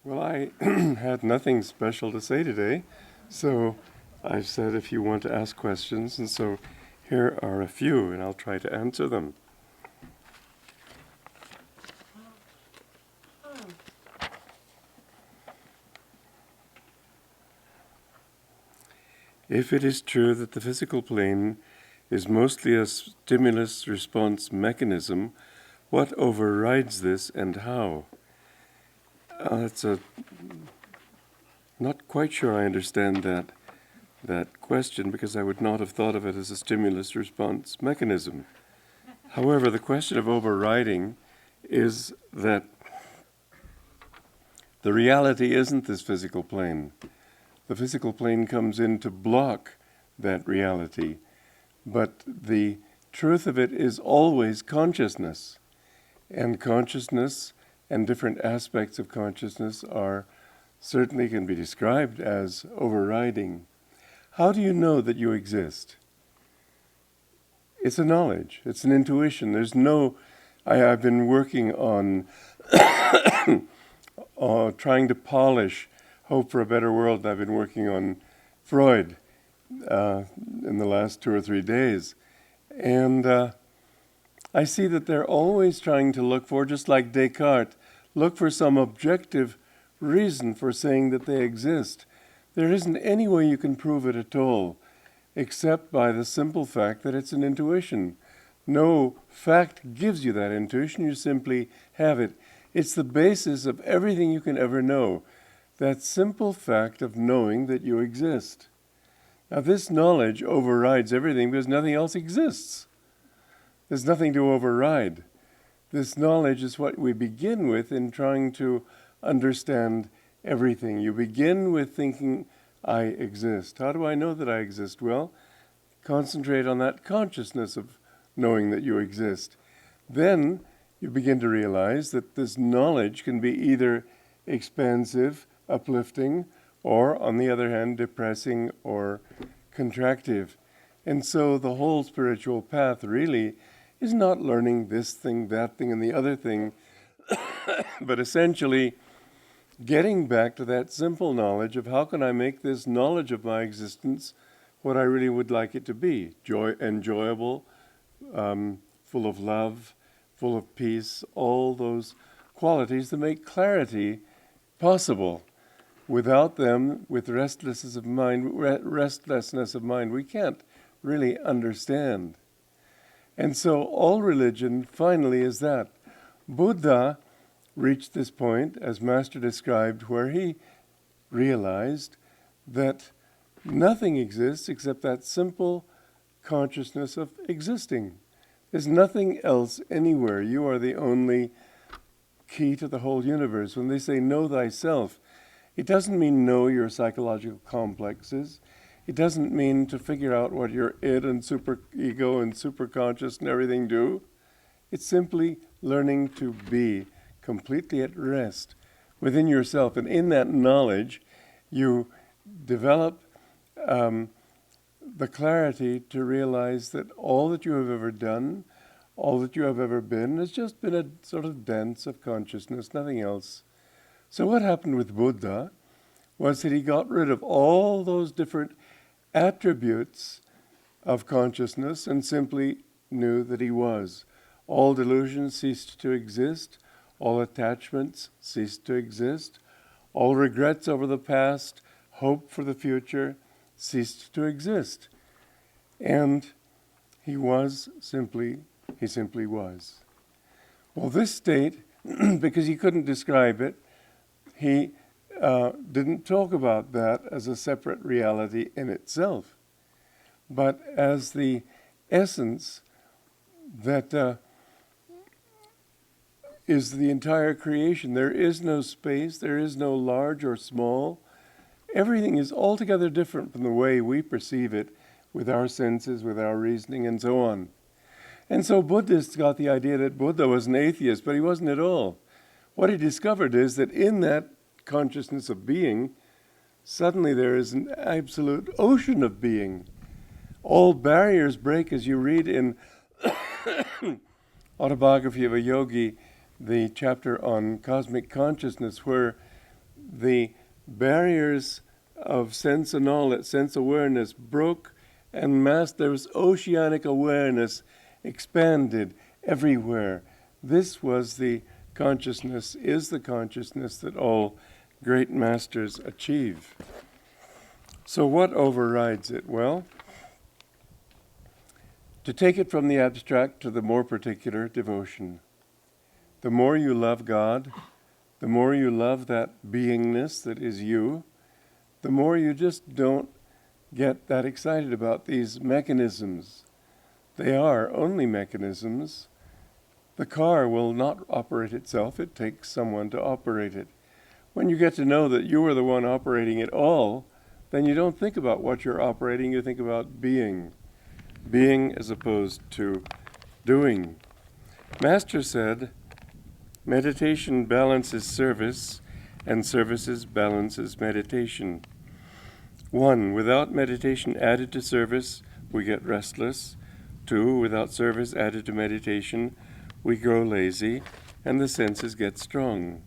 Well, I had nothing special to say today, so I said if you want to ask questions, and so here are a few, and I'll try to answer them. If it is true that the physical plane is mostly a stimulus response mechanism, what overrides this and how? Not quite sure I understand that question, because I would not have thought of it as a stimulus response mechanism. However, the question of overriding is that the reality isn't this physical plane. The physical plane comes in to block that reality, but the truth of it is always consciousness, and consciousness and different aspects of consciousness certainly can be described as overriding. How do you know that you exist? It's a knowledge, it's an intuition. I've been working on trying to polish Hope for a Better World. I've been working on Freud in the last 2 or 3 days. And I see that they're always trying to look for, just like Descartes, look for some objective reason for saying that they exist. There isn't any way you can prove it at all, except by the simple fact that it's an intuition. No fact gives you that intuition, you simply have it. It's the basis of everything you can ever know, that simple fact of knowing that you exist. Now, this knowledge overrides everything because nothing else exists. There's nothing to override. This knowledge is what we begin with in trying to understand everything. You begin with thinking, I exist. How do I know that I exist? Well, concentrate on that consciousness of knowing that you exist. Then you begin to realize that this knowledge can be either expansive, uplifting, or, on the other hand, depressing or contractive. And so the whole spiritual path really is not learning this thing, that thing, and the other thing, but essentially getting back to that simple knowledge of how can I make this knowledge of my existence what I really would like it to be, enjoyable, full of love, full of peace, all those qualities that make clarity possible. Without them, with restlessness of mind, we can't really understand. And so all religion finally is that. Buddha reached this point, as Master described, where he realized that nothing exists except that simple consciousness of existing. There's nothing else anywhere. You are the only key to the whole universe. When they say know thyself, it doesn't mean know your psychological complexes. It doesn't mean to figure out what your id and super ego and superconscious and everything do. It's simply learning to be completely at rest within yourself. And in that knowledge, you develop the clarity to realize that all that you have ever done, all that you have ever been, has just been a sort of dance of consciousness, nothing else. So what happened with Buddha was that he got rid of all those different attributes of consciousness and simply knew that he was. All delusions ceased to exist, all attachments ceased to exist, all regrets over the past, hope for the future ceased to exist. And he simply was. Well, this state, because he couldn't describe it, he didn't talk about that as a separate reality in itself, but as the essence that is the entire creation. There is no space, there is no large or small. Everything is altogether different from the way we perceive it with our senses, with our reasoning, and so on. And so Buddhists got the idea that Buddha was an atheist, but he wasn't at all. What he discovered is that in that consciousness of being, suddenly there is an absolute ocean of being. All barriers break, as you read in Autobiography of a Yogi, the chapter on cosmic consciousness, where the barriers of sense and knowledge, sense awareness broke and there was oceanic awareness expanded everywhere. This was the consciousness, is the consciousness that all great masters achieve. So what overrides it? Well, to take it from the abstract to the more particular, devotion. The more you love God, the more you love that beingness that is you, the more you just don't get that excited about these mechanisms. They are only mechanisms. The car will not operate itself. It takes someone to operate it. When you get to know that you are the one operating it all, then you don't think about what you're operating, you think about being. Being as opposed to doing. Master said, meditation balances service, and services balances meditation. 1, without meditation added to service, we get restless. 2, without service added to meditation, we grow lazy, and the senses get strong.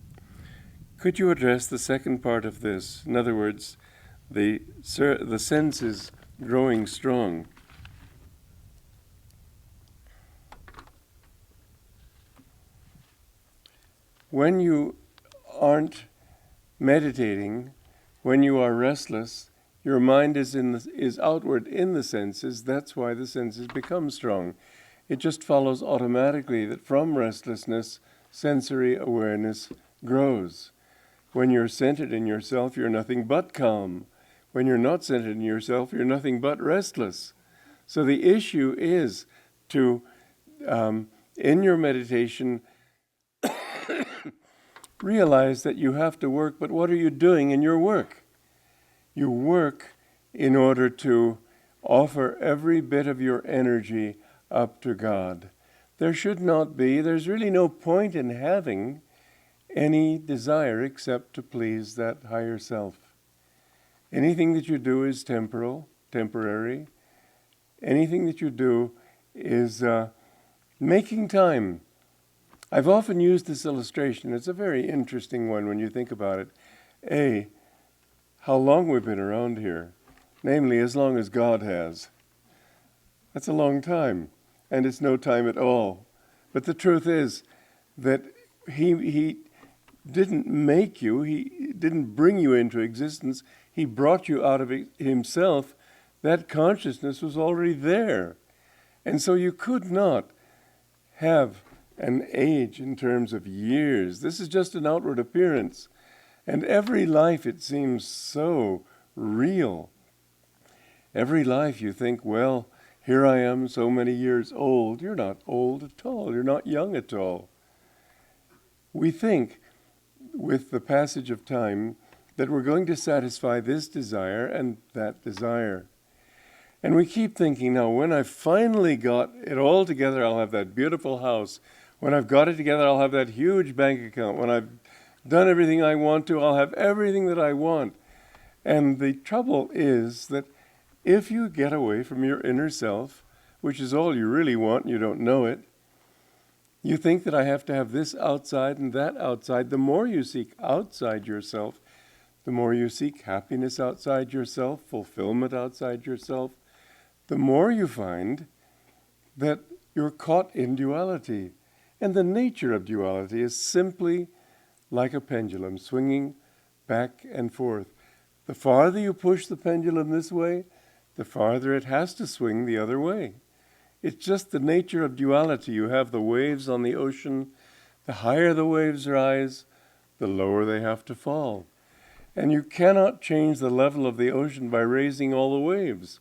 Could you address the second part of this? In other words, the senses growing strong. When you aren't meditating, when you are restless, your mind is outward in the senses. That's why the senses become strong. It just follows automatically that from restlessness, sensory awareness grows. When you're centered in yourself, you're nothing but calm. When you're not centered in yourself, you're nothing but restless. So the issue is to, in your meditation, realize that you have to work, but what are you doing in your work? You work in order to offer every bit of your energy up to God. There's really no point in having any desire except to please that higher self. Anything that you do is temporary. Anything that you do is making time. I've often used this illustration. It's a very interesting one when you think about it. How long we've been around here, namely as long as God has. That's a long time, and it's no time at all. But the truth is that He didn't make you, He didn't bring you into existence, He brought you out of Himself. That consciousness was already there. And so you could not have an age in terms of years. This is just an outward appearance. And every life, it seems so real. Every life you think, well, here I am so many years old. You're not old at all. You're not young at all. We think, with the passage of time, that we're going to satisfy this desire and that desire. And we keep thinking, now, when I've finally got it all together, I'll have that beautiful house. When I've got it together, I'll have that huge bank account. When I've done everything I want to, I'll have everything that I want. And the trouble is that if you get away from your inner self, which is all you really want and you don't know it, you think that I have to have this outside and that outside. The more you seek outside yourself, the more you seek happiness outside yourself, fulfillment outside yourself, the more you find that you're caught in duality. And the nature of duality is simply like a pendulum, swinging back and forth. The farther you push the pendulum this way, the farther it has to swing the other way. It's just the nature of duality. You have the waves on the ocean. The higher the waves rise, the lower they have to fall. And you cannot change the level of the ocean by raising all the waves,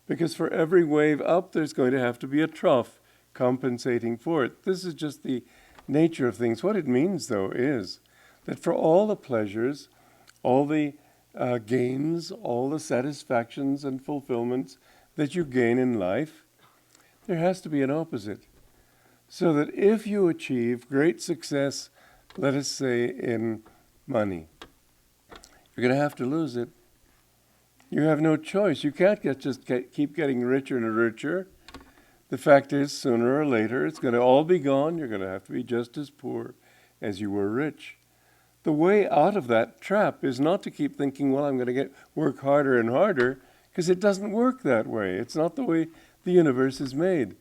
because for every wave up, there's going to have to be a trough compensating for it. This is just the nature of things. What it means, though, is that for all the pleasures, all the gains, all the satisfactions and fulfillments that you gain in life, there has to be an opposite. So that if you achieve great success, let us say in money, you're going to have to lose it. You have no choice. You can't keep getting richer and richer. The fact is, sooner or later, it's going to all be gone. You're going to have to be just as poor as you were rich. the way out of that trap is not to keep thinking, well, I'm going to work harder and harder, because it doesn't work that way. It's not the way the universe is made.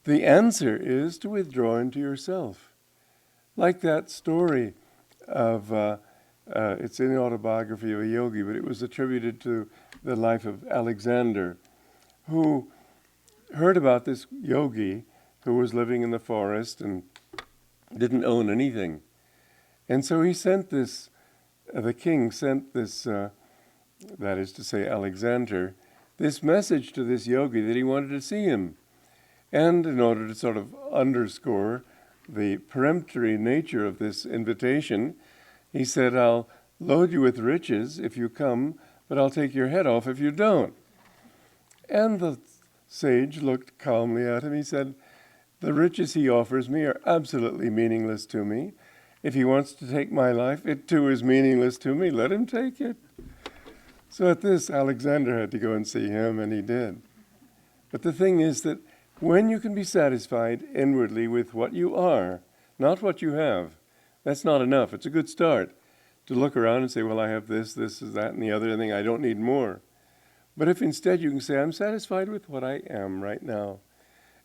The answer is to withdraw into yourself. Like that story of, it's in the autobiography of a yogi, but it was attributed to the life of Alexander, who heard about this yogi who was living in the forest and didn't own anything. And so he sent this, the king sent this, that is to say Alexander, this message to this yogi that he wanted to see him. And in order to sort of underscore the peremptory nature of this invitation, he said, I'll load you with riches if you come, but I'll take your head off if you don't. And the sage looked calmly at him. He said, the riches he offers me are absolutely meaningless to me. If he wants to take my life, it too is meaningless to me. Let him take it. So at this, Alexander had to go and see him, and he did. But the thing is that when you can be satisfied inwardly with what you are, not what you have, that's not enough. It's a good start to look around and say, well, I have this, that, and the other thing. I don't need more. But if instead you can say, I'm satisfied with what I am right now,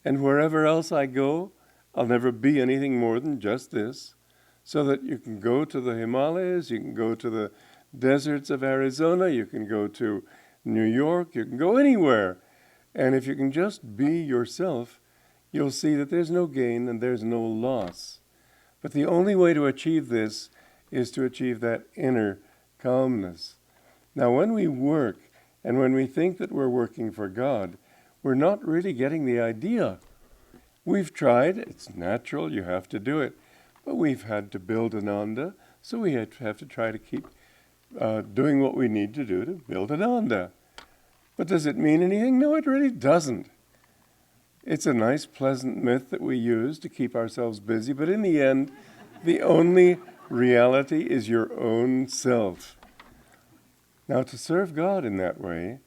and wherever else I go, I'll never be anything more than just this, so that you can go to the Himalayas, you can go to the deserts of Arizona, you can go to New York, you can go anywhere. And if you can just be yourself, you'll see that there's no gain and there's no loss. But the only way to achieve this is to achieve that inner calmness. Now, when we work and when we think that we're working for God, we're not really getting the idea. We've tried, it's natural, you have to do it, but we've had to build Ananda, so we have to try to keep doing what we need to do to build Ananda. But does it mean anything? No, it really doesn't. It's a nice, pleasant myth that we use to keep ourselves busy, but in the end, the only reality is your own self. Now, to serve God in that way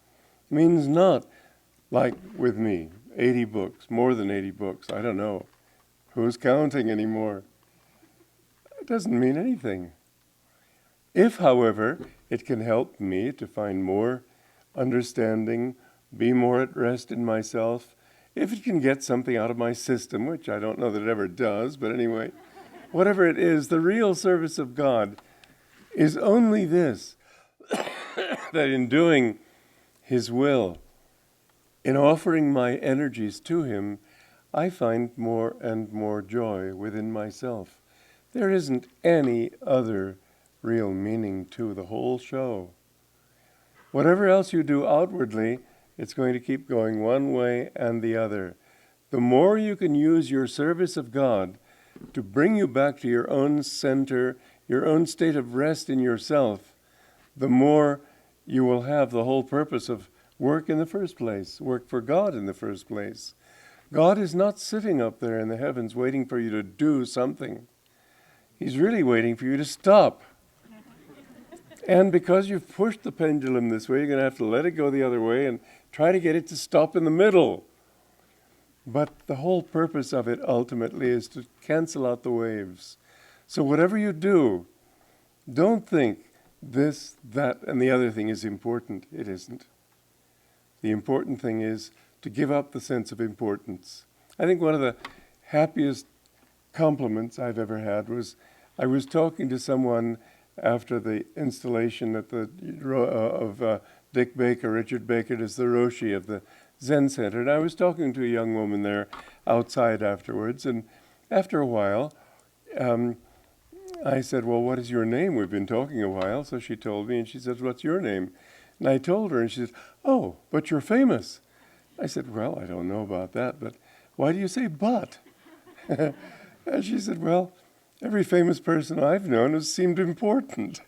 means not, like with me, 80 books, more than 80 books, I don't know. Who's counting anymore? It doesn't mean anything. If, however, it can help me to find more understanding, be more at rest in myself, if it can get something out of my system, which I don't know that it ever does, but anyway, whatever it is, the real service of God is only this, that in doing His will, in offering my energies to Him, I find more and more joy within myself. There isn't any other real meaning to the whole show. Whatever else you do outwardly, it's going to keep going one way and the other. The more you can use your service of God to bring you back to your own center, your own state of rest in yourself, the more you will have the whole purpose of work in the first place, work for God in the first place. God is not sitting up there in the heavens waiting for you to do something. He's really waiting for you to stop. And because you've pushed the pendulum this way, you're going to have to let it go the other way and try to get it to stop in the middle. But the whole purpose of it ultimately is to cancel out the waves. So whatever you do, don't think this, that, and the other thing is important. It isn't. The important thing is to give up the sense of importance. I think one of the happiest compliments I've ever had was I was talking to someone after the installation at the of Dick Baker, Richard Baker, as the Roshi of the Zen Center. And I was talking to a young woman there outside afterwards. And after a while, I said, well, what is your name? We've been talking a while. So she told me, and she says, what's your name? And I told her, and she said, oh, but you're famous. I said, well, I don't know about that, but why do you say but? And she said, well, every famous person I've known has seemed important.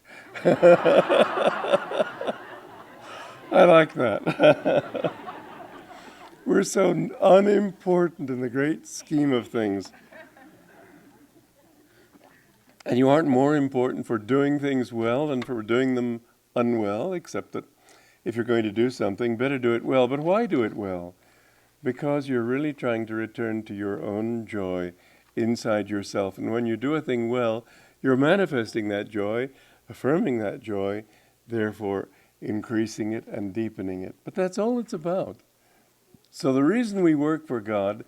I like that. We're so unimportant in the great scheme of things. And you aren't more important for doing things well than for doing them unwell, except that if you're going to do something, better do it well. But why do it well? Because you're really trying to return to your own joy inside yourself. And when you do a thing well, you're manifesting that joy, affirming that joy, therefore increasing it and deepening it. But that's all it's about. So the reason we work for God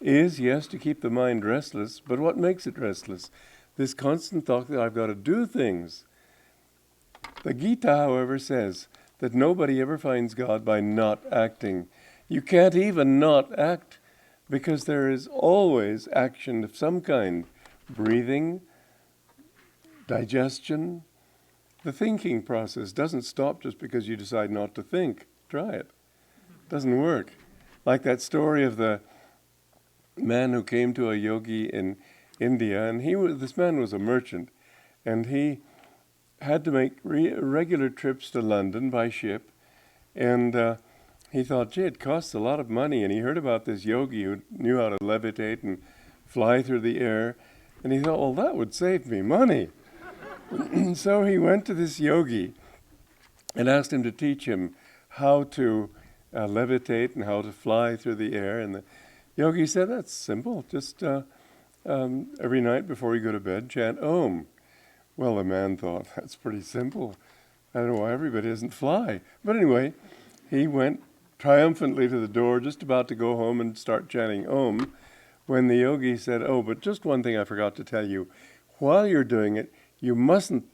is, yes, to keep the mind restless, but what makes it restless? This constant thought that I've got to do things. The Gita, however, says that nobody ever finds God by not acting. You can't even not act, because there is always action of some kind. Breathing, digestion. The thinking process doesn't stop just because you decide not to think. Try it. Doesn't work. Like that story of the man who came to a yogi in India, and this man was a merchant, and he had to make regular trips to London by ship, and he thought, gee, it costs a lot of money, and he heard about this yogi who knew how to levitate and fly through the air, and he thought, well, that would save me money. So he went to this yogi and asked him to teach him how to levitate and how to fly through the air, and the yogi said, that's simple, just every night before you go to bed, chant Om. Well, the man thought, that's pretty simple. I don't know why everybody doesn't fly. But anyway, he went triumphantly to the door, just about to go home and start chanting Om, when the yogi said, oh, but just one thing I forgot to tell you. While you're doing it, you absolutely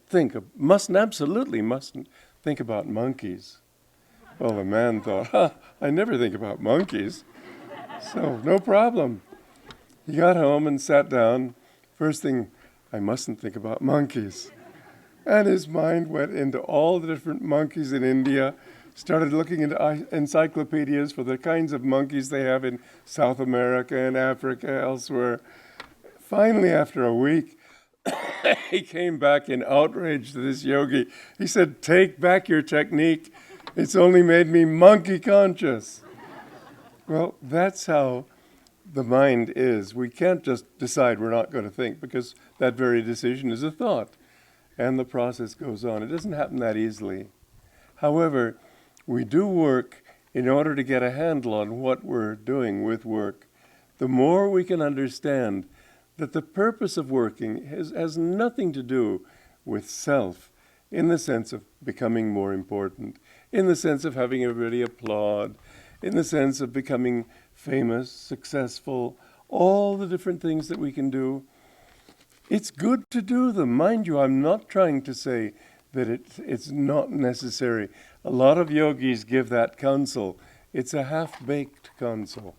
mustn't think about monkeys. Well, the man thought, I never think about monkeys. So, no problem. He got home and sat down. First thing, I mustn't think about monkeys. And his mind went into all the different monkeys in India, started looking into encyclopedias for the kinds of monkeys they have in South America and Africa, elsewhere. Finally, after a week, he came back in outrage to this yogi. He said, take back your technique. It's only made me monkey conscious. Well, that's how the mind is. We can't just decide we're not going to think, because that very decision is a thought, and the process goes on. It doesn't happen that easily. However, we do work in order to get a handle on what we're doing with work. The more we can understand that the purpose of working has nothing to do with self, in the sense of becoming more important, in the sense of having everybody applaud, in the sense of becoming famous, successful, all the different things that we can do. It's good to do them. Mind you, I'm not trying to say that it's not necessary. A lot of yogis give that counsel. It's a half-baked counsel.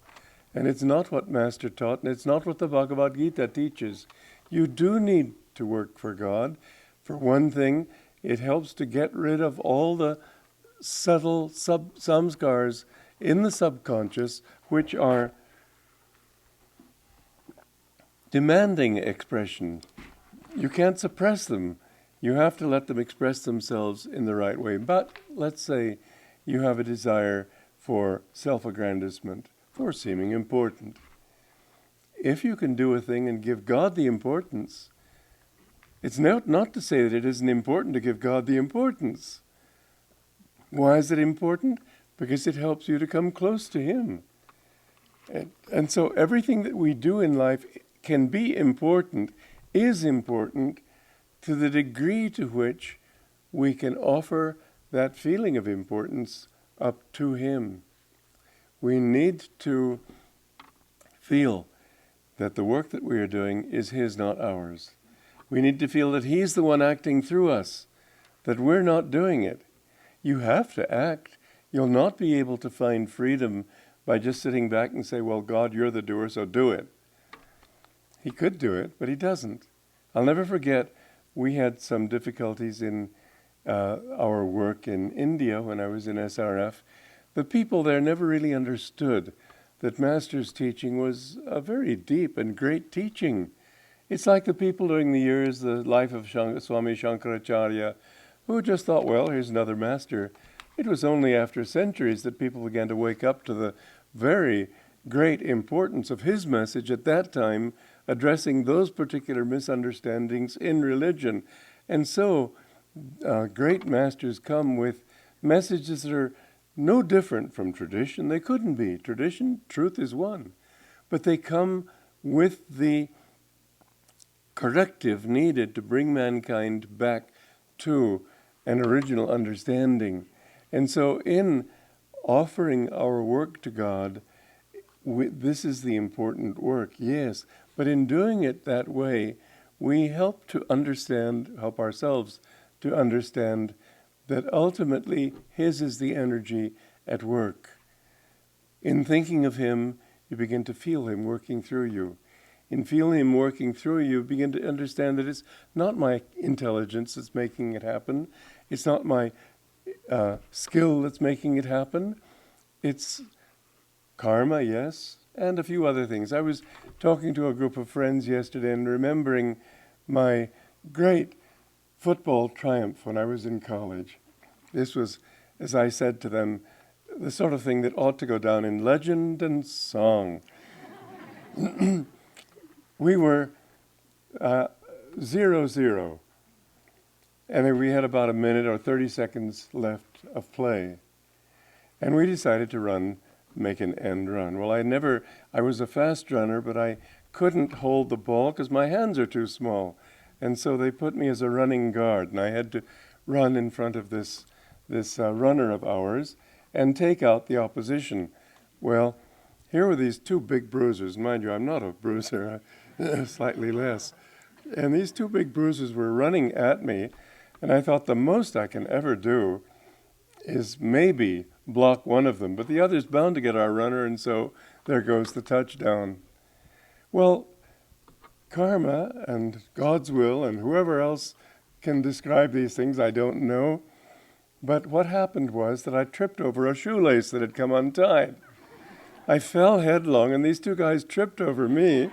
And it's not what Master taught, and it's not what the Bhagavad Gita teaches. You do need to work for God. For one thing, it helps to get rid of all the subtle samskars in the subconscious, which are demanding expression. You can't suppress them. You have to let them express themselves in the right way. But let's say you have a desire for self-aggrandizement, for seeming important. If you can do a thing and give God the importance, it's not to say that it isn't important to give God the importance. Why is it important? Because it helps you to come close to Him. And so everything that we do in life can be important, is important, to the degree to which we can offer that feeling of importance up to Him. We need to feel that the work that we are doing is His, not ours. We need to feel that He's the one acting through us, that we're not doing it. You have to act. You'll not be able to find freedom by just sitting back and say, well, God, you're the doer, so do it. He could do it, but He doesn't. I'll never forget, we had some difficulties in our work in India when I was in SRF. The people there never really understood that Master's teaching was a very deep and great teaching. It's like the people during the years, the life of Swami Shankaracharya, who just thought, well, here's another master. It was only after centuries that people began to wake up to the very great importance of his message at that time, addressing those particular misunderstandings in religion. And so great masters come with messages that are no different from tradition. They couldn't be. Tradition, truth is one. But they come with the corrective needed to bring mankind back to an original understanding. And so in offering our work to God, this is the important work, yes, but in doing it that way, we help ourselves to understand that ultimately His is the energy at work. In thinking of Him, you begin to feel Him working through you. In feeling Him working through you, you begin to understand that it's not my intelligence that's making it happen. It's not my skill that's making it happen. It's karma, yes, and a few other things. I was talking to a group of friends yesterday and remembering my great football triumph when I was in college. This was, as I said to them, the sort of thing that ought to go down in legend and song. We were 0-0, and we had about a minute or 30 seconds left of play. And we decided to make an end run. Well, I was a fast runner, but I couldn't hold the ball because my hands are too small. And so they put me as a running guard, and I had to run in front of this runner of ours and take out the opposition. Well, here were these two big bruisers. Mind you, I'm not a bruiser, slightly less. And these two big bruisers were running at me, and I thought the most I can ever do is maybe block one of them, but the other's bound to get our runner, and so there goes the touchdown. Well, karma and God's will and whoever else can describe these things, I don't know. But what happened was that I tripped over a shoelace that had come untied. I fell headlong, and these two guys tripped over me.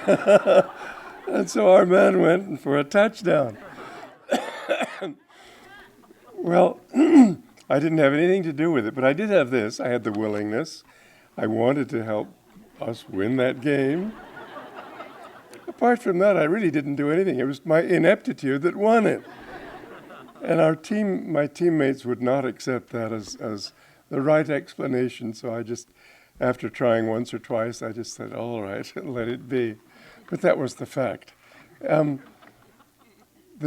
And so our man went for a touchdown. Well, I didn't have anything to do with it, but I did have this. I had the willingness. I wanted to help us win that game. Apart from that, I really didn't do anything. It was my ineptitude that won it. And my teammates would not accept that as the right explanation, so I just, after trying once or twice, I just said, all right, let it be. But that was the fact. The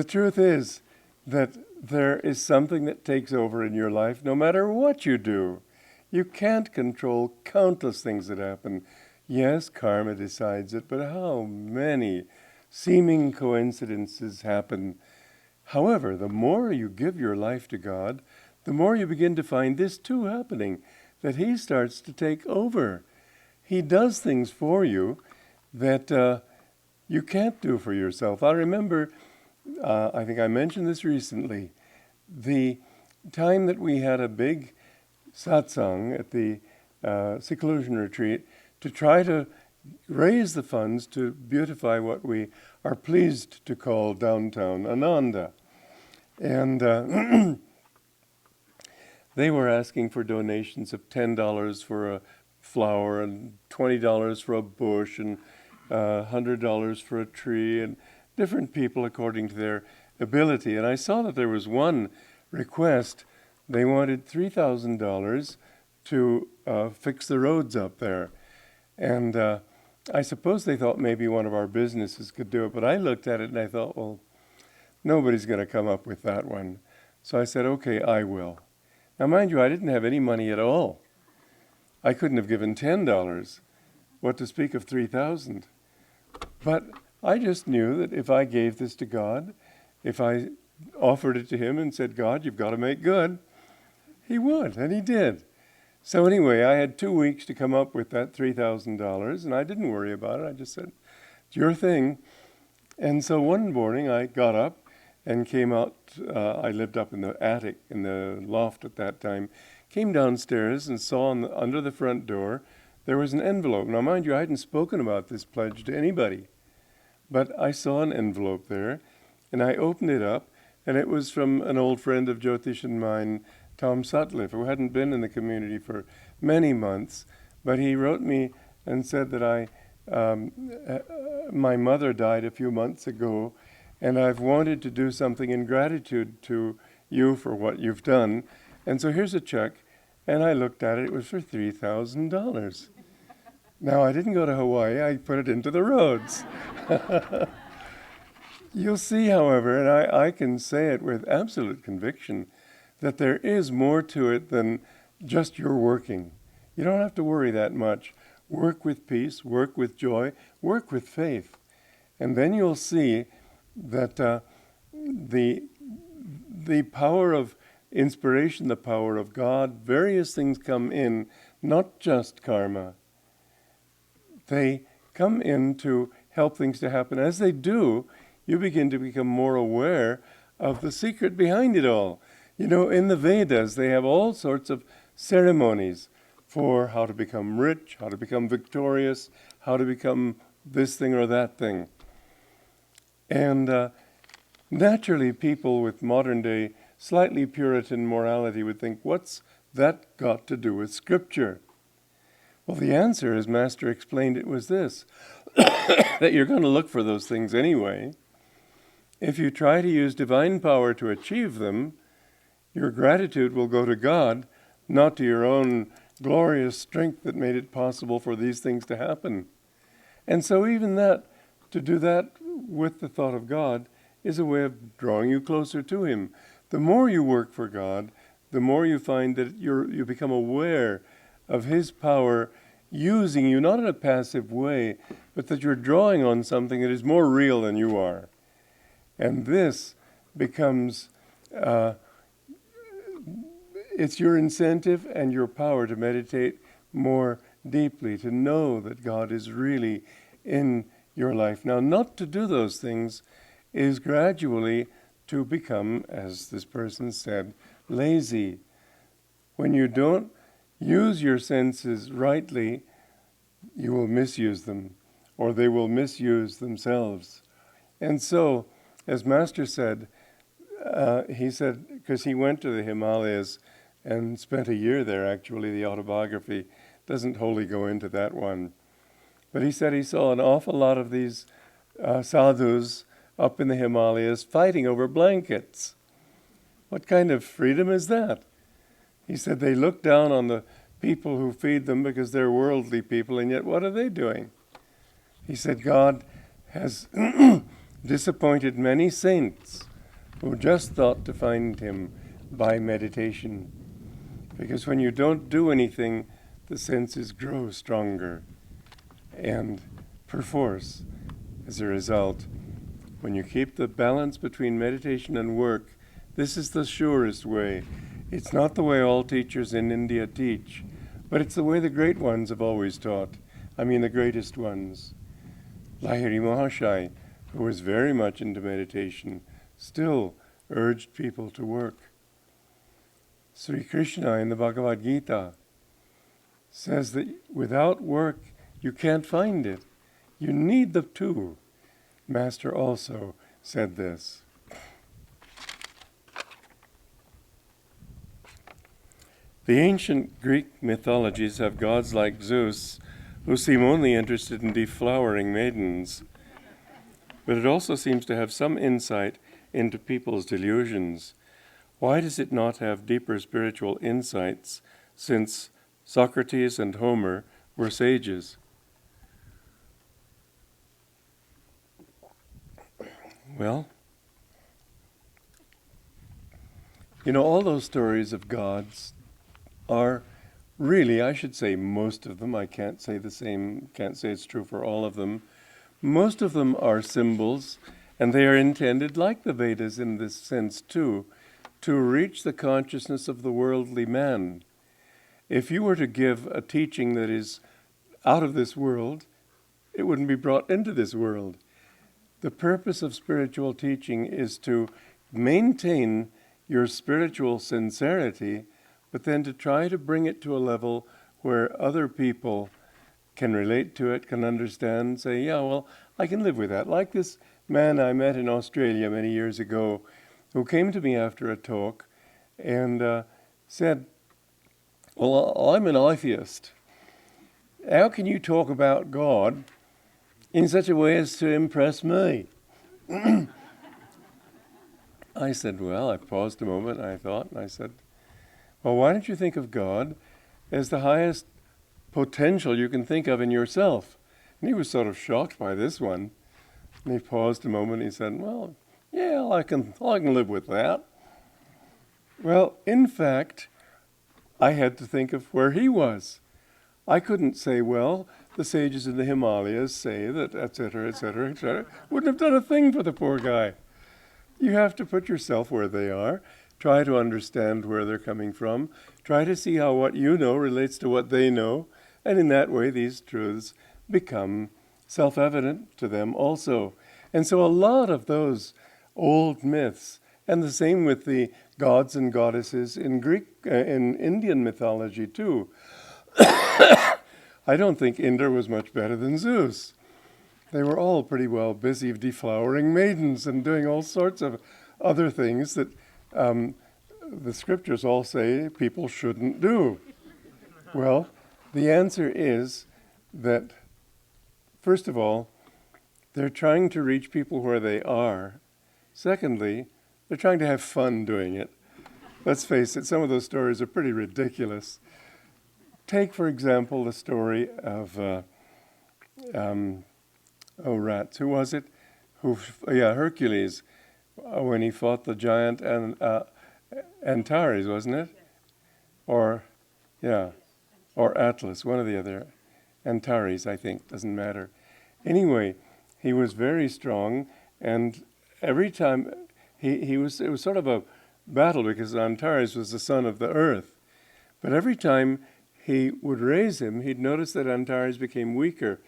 truth is that there is something that takes over in your life no matter what you do. You can't control countless things that happen. Yes, karma decides it, but how many seeming coincidences happen? However, the more you give your life to God, the more you begin to find this too happening, that He starts to take over. He does things for you that you can't do for yourself. I remember, I think I mentioned this recently, the time that we had a big satsang at the seclusion retreat to try to raise the funds to beautify what we are pleased to call downtown Ananda. And they were asking for donations of $10 for a flower and $20 for a bush and $100 for a tree, and different people according to their ability. And I saw that there was one request. They wanted $3,000 to fix the roads up there. And I suppose they thought maybe one of our businesses could do it, but I looked at it and I thought, well, nobody's going to come up with that one. So I said, okay, I will. Now, mind you, I didn't have any money at all. I couldn't have given $10, what to speak of 3,000. But I just knew that if I gave this to God, if I offered it to Him and said, God, you've got to make good, He would, and He did. So anyway, I had 2 weeks to come up with that $3,000, and I didn't worry about it. I just said, it's your thing. And so one morning I got up and came out. I lived up in the attic, in the loft at that time, came downstairs and saw under the front door there was an envelope. Now, mind you, I hadn't spoken about this pledge to anybody, but I saw an envelope there, and I opened it up, and it was from an old friend of Jyotish and mine, Tom Sutcliffe, who hadn't been in the community for many months, but he wrote me and said that my mother died a few months ago, and I've wanted to do something in gratitude to you for what you've done. And so here's a check, and I looked at it. It was for $3,000. Now, I didn't go to Hawaii. I put it into the roads. You'll see, however, and I can say it with absolute conviction, that there is more to it than just your working. You don't have to worry that much. Work with peace, work with joy, work with faith. And then you'll see that the power of inspiration, the power of God, various things come in, not just karma. They come in to help things to happen. As they do, you begin to become more aware of the secret behind it all. You know, in the Vedas, they have all sorts of ceremonies for how to become rich, how to become victorious, how to become this thing or that thing. And naturally, people with modern day, slightly Puritan morality would think, what's that got to do with Scripture? Well, the answer, as Master explained it, was this, that you're going to look for those things anyway. If you try to use divine power to achieve them, your gratitude will go to God, not to your own glorious strength that made it possible for these things to happen. And so even that, to do that with the thought of God, is a way of drawing you closer to Him. The more you work for God, the more you find that you become aware of His power using you, not in a passive way, but that you're drawing on something that is more real than you are. And this becomes, it's your incentive and your power to meditate more deeply, to know that God is really in your life. Now, not to do those things is gradually to become, as this person said, lazy. When you don't use your senses rightly, you will misuse them, or they will misuse themselves. And so, as Master said, he said, because he went to the Himalayas and spent a year there, actually, the autobiography doesn't wholly go into that one. But he said he saw an awful lot of these sadhus up in the Himalayas fighting over blankets. What kind of freedom is that? He said they look down on the people who feed them because they're worldly people, and yet what are they doing? He said God has disappointed many saints who just thought to find Him by meditation. Because when you don't do anything, the senses grow stronger. And perforce, as a result, when you keep the balance between meditation and work, this is the surest way. It's not the way all teachers in India teach, but it's the way the great ones have always taught. I mean, the greatest ones. Lahiri Mahashai, who was very much into meditation, still urged people to work. Sri Krishna in the Bhagavad Gita says that without work, you can't find it. You need the two. Master also said this. The ancient Greek mythologies have gods like Zeus, who seem only interested in deflowering maidens. But it also seems to have some insight into people's delusions. Why does it not have deeper spiritual insights, since Socrates and Homer were sages? Well, you know, all those stories of gods are really, I should say most of them, I can't say the same, can't say it's true for all of them. Most of them are symbols, and they are intended, like the Vedas in this sense too, to reach the consciousness of the worldly man. If you were to give a teaching that is out of this world, it wouldn't be brought into this world. The purpose of spiritual teaching is to maintain your spiritual sincerity, but then to try to bring it to a level where other people can relate to it, can understand, say, yeah, well, I can live with that. Like this man I met in Australia many years ago who came to me after a talk and said, well, I'm an atheist. How can you talk about God in such a way as to impress me? I said, well, I paused a moment, and I thought, and I said, well, why don't you think of God as the highest potential you can think of in yourself? And he was sort of shocked by this one. And he paused a moment. He said, well, yeah, I can live with that. Well, in fact, I had to think of where he was. I couldn't say, well, the sages in the Himalayas say that, etc., etc., etc. Wouldn't have done a thing for the poor guy. You have to put yourself where they are, try to understand where they're coming from, try to see how what you know relates to what they know, and in that way these truths become self-evident to them also. And so a lot of those old myths, and the same with the gods and goddesses in in Indian mythology too. I don't think Indra was much better than Zeus. They were all pretty well busy deflowering maidens and doing all sorts of other things that the scriptures all say people shouldn't do. Well, the answer is that, first of all, they're trying to reach people where they are. Secondly, they're trying to have fun doing it. Let's face it, some of those stories are pretty ridiculous. Take, for example, the story of, who was it? Hercules, when he fought the giant Antares, wasn't it? Or Atlas, one or the other. Antares, I think, doesn't matter. Anyway, he was very strong, and every time it was sort of a battle because Antares was the son of the earth. But every time he would raise him, he'd notice that Antares became weaker.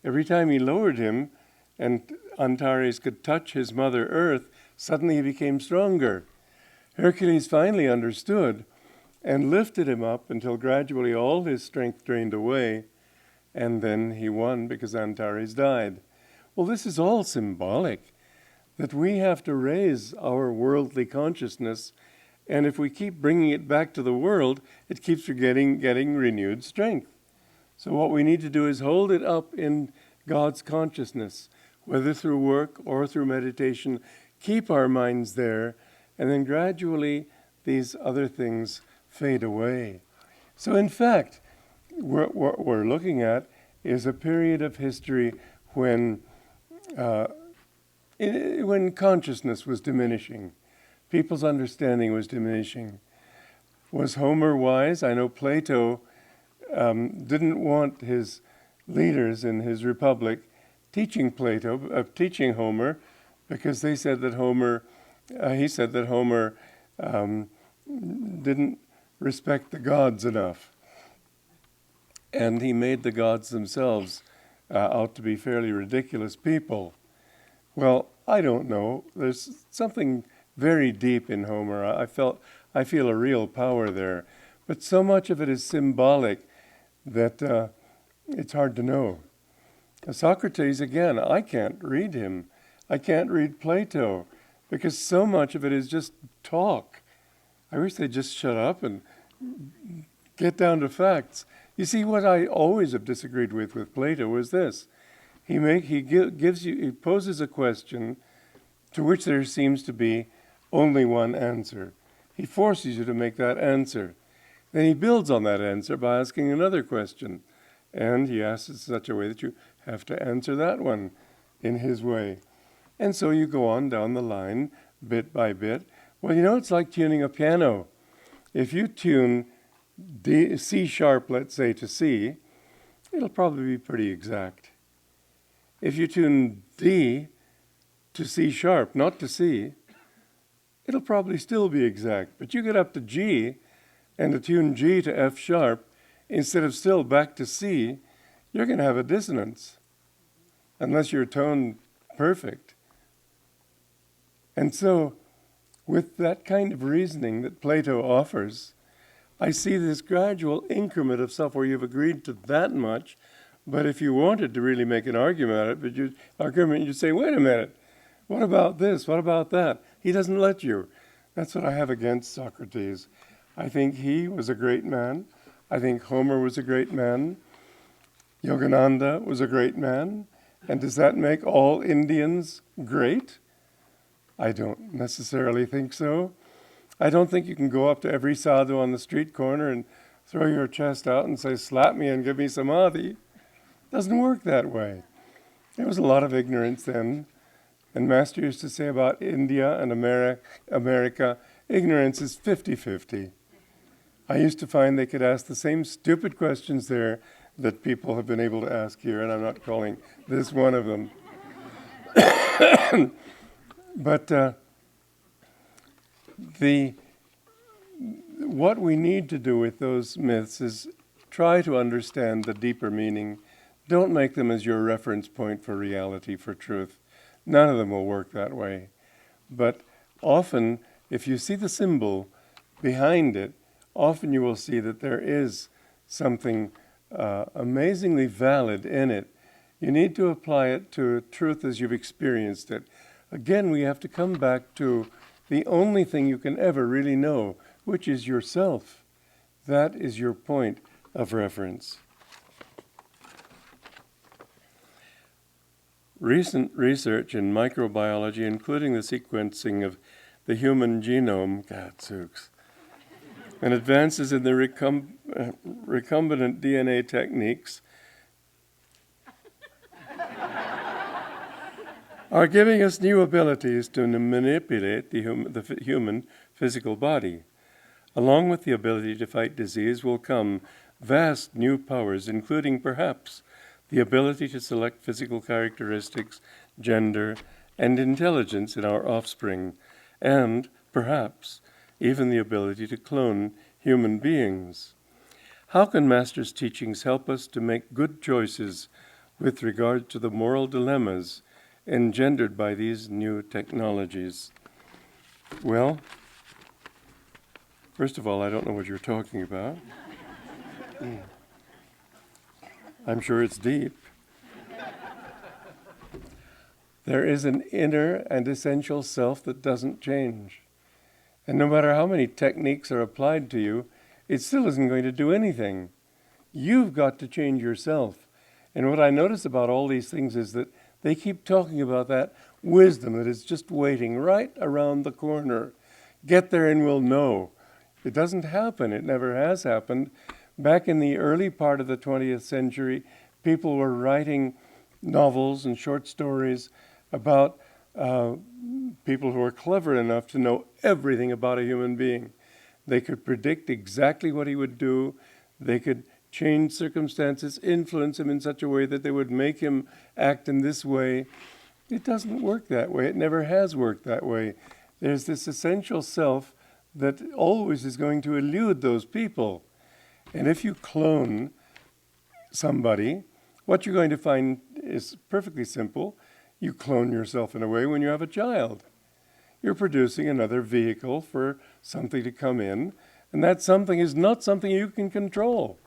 Every time he lowered him and Antares could touch his mother earth, suddenly he became stronger. Hercules finally understood and lifted him up until gradually all his strength drained away, and then he won because Antares died. Well, this is all symbolic, that we have to raise our worldly consciousness, and if we keep bringing it back to the world, it keeps getting renewed strength. So what we need to do is hold it up in God's consciousness, whether through work or through meditation, keep our minds there, and then gradually these other things fade away. So in fact, what we're looking at is a period of history when consciousness was diminishing, people's understanding was diminishing. Was Homer wise? I know Plato didn't want his leaders in his republic teaching Homer, because they said that he said that Homer didn't respect the gods enough. And he made the gods themselves out to be fairly ridiculous people. Well, I don't know. There's something very deep in Homer. I feel a real power there. But so much of it is symbolic that it's hard to know. Socrates, again, I can't read him. I can't read Plato because so much of it is just talk. I wish they'd just shut up and get down to facts. You see, what I always have disagreed with Plato was this. He poses a question to which there seems to be only one answer. He forces you to make that answer. Then he builds on that answer by asking another question. And he asks it in such a way that you have to answer that one in his way. And so you go on down the line, bit by bit. Well, it's like tuning a piano. If you tune C sharp, let's say, to C, it'll probably be pretty exact. If you tune D to C sharp, not to C, it'll probably still be exact. But you get up to G and to tune G to F sharp, instead of still back to C, you're going to have a dissonance, unless you're toned perfect. And so, with that kind of reasoning that Plato offers, I see this gradual increment of stuff where you've agreed to that much, but if you wanted to really make an argument out of it, you'd say, wait a minute, what about this? What about that? He doesn't let you. That's what I have against Socrates. I think he was a great man. I think Homer was a great man. Yogananda was a great man. And does that make all Indians great? I don't necessarily think so. I don't think you can go up to every sadhu on the street corner and throw your chest out and say, slap me and give me samadhi. It doesn't work that way. There was a lot of ignorance then. And Master used to say about India and America, ignorance is 50-50. I used to find they could ask the same stupid questions there that people have been able to ask here, and I'm not calling this one of them. But what we need to do with those myths is try to understand the deeper meaning. Don't make them as your reference point for reality, for truth. None of them will work that way. But often, if you see the symbol behind it, often you will see that there is something amazingly valid in it. You need to apply it to truth as you've experienced it. Again, we have to come back to the only thing you can ever really know, which is yourself. That is your point of reference. Recent research in microbiology, including the sequencing of the human genome, gadzooks, and advances in the recombinant DNA techniques are giving us new abilities to manipulate the human physical body. Along with the ability to fight disease will come vast new powers, including perhaps the ability to select physical characteristics, gender, and intelligence in our offspring, and perhaps even the ability to clone human beings. How can Master's teachings help us to make good choices with regard to the moral dilemmas engendered by these new technologies? Well, first of all, I don't know what you're talking about. I'm sure it's deep. There is an inner and essential self that doesn't change. And no matter how many techniques are applied to you, it still isn't going to do anything. You've got to change yourself. And what I notice about all these things is that they keep talking about that wisdom that is just waiting right around the corner. Get there and we'll know. It doesn't happen. It never has happened. Back in the early part of the 20th century, people were writing novels and short stories about people who were clever enough to know everything about a human being. They could predict exactly what he would do. They could change circumstances, influence him in such a way that they would make him act in this way. It doesn't work that way. It never has worked that way. There's this essential self that always is going to elude those people. And if you clone somebody, what you're going to find is perfectly simple. You clone yourself in a way when you have a child. You're producing another vehicle for something to come in, and that something is not something you can control.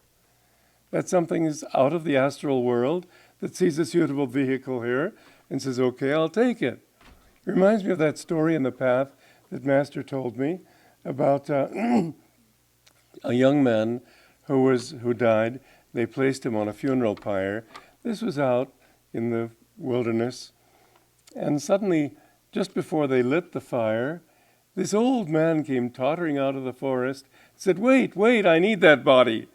That something is out of the astral world that sees a suitable vehicle here and says, okay, I'll take it. It reminds me of that story in the path that Master told me about a young man who died. They placed him on a funeral pyre. This was out in the wilderness. And suddenly, just before they lit the fire, this old man came tottering out of the forest, said, wait, I need that body.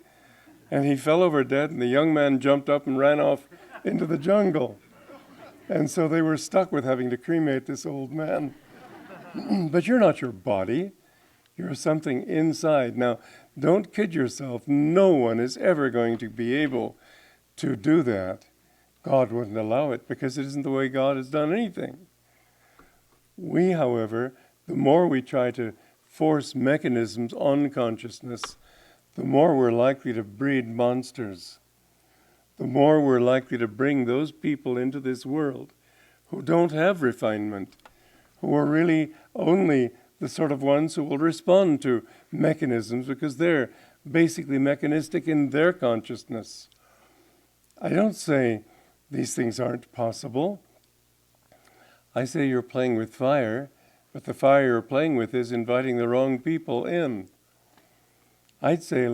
And he fell over dead, and the young man jumped up and ran off into the jungle. And so they were stuck with having to cremate this old man. But you're not your body. You're something inside. Now, don't kid yourself. No one is ever going to be able to do that. God wouldn't allow it because it isn't the way God has done anything. We, however, the more we try to force mechanisms on consciousness, the more we're likely to breed monsters. The more we're likely to bring those people into this world who don't have refinement, who are really only the sort of ones who will respond to mechanisms because they're basically mechanistic in their consciousness. I don't say these things aren't possible. I say you're playing with fire, but the fire you're playing with is inviting the wrong people in. I'd say